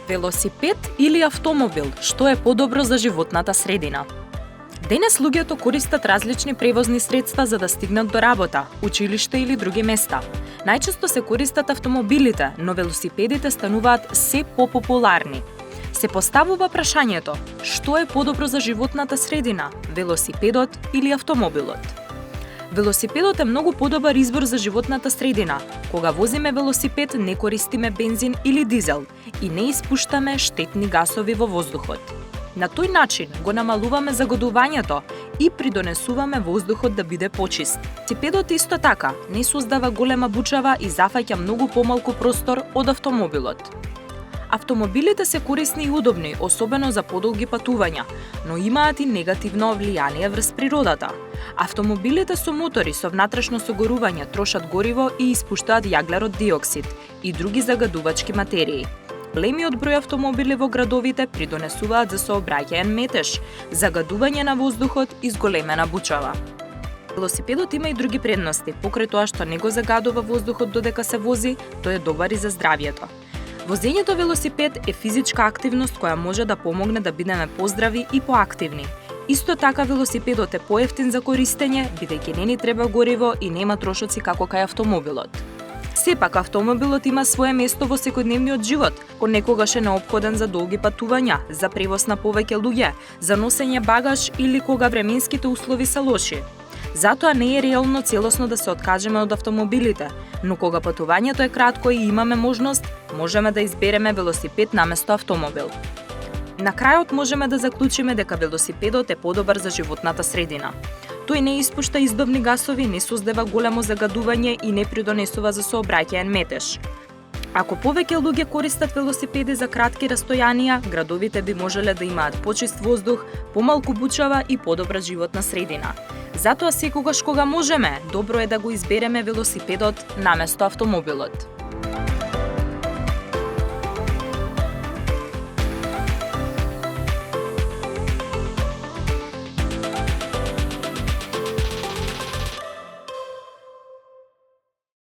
Велосипед или автомобил, што е подобро за животната средина? Денес луѓето користат различни превозни средства за да стигнат до работа, училиште или други места. Најчесто се користат автомобилите, но велосипедите стануваат се попопуларни. Се поставува прашањето, што е подобро за животната средина, велосипедот или автомобилот? Велосипедот е многу подобар избор за животната средина. Кога возиме велосипед, не користиме бензин или дизел и не испуштаме штетни гасови во воздухот. На тој начин го намалуваме загадувањето и придонесуваме воздухот да биде почист. Велосипедот исто така не создава голема бучава и зафаќа многу помалку простор од автомобилот. Автомобилите се корисни и удобни, особено за подолги патувања, но имаат и негативно влијание врз природата. Автомобилите со мотори со внатрешно согорување трошат гориво и испуштаат јаглерод диоксид и други загадувачки материи. Големиот број автомобили во градовите придонесуваат за сообраќаен метеж, загадување на воздухот и зголемена бучава. Велосипедот има и други предности, покрај тоа што не го загадува воздухот додека се вози, тој е добар и за здравјето. Возењето велосипед е физичка активност која може да помогне да бидеме поздрави и поактивни. Исто така велосипедот е поевтин за користење, бидејќи не ни треба гориво и нема трошоци како кај автомобилот. Сепак автомобилот има свое место во секојдневниот живот, понекогаш е неопходен за долги патувања, за превоз на повеќе луѓе, за носење багаж или кога временските услови се лоши. Затоа не е реално целосно да се откажеме од автомобилите, но кога патувањето е кратко и имаме можност, можеме да избереме велосипед наместо автомобил. На крајот можеме да заклучиме дека велосипедот е подобар за животната средина. Тој не испушта издобни гасови, не создава големо загадување и не придонесува за сообраќаен метеж. Ако повеќе луѓе користат велосипеди за кратки растојанија, градовите би можеле да имаат почист воздух, помалку бучава и подобра животна средина. Затоа секогаш кога можеме, добро е да го избереме велосипедот наместо автомобилот.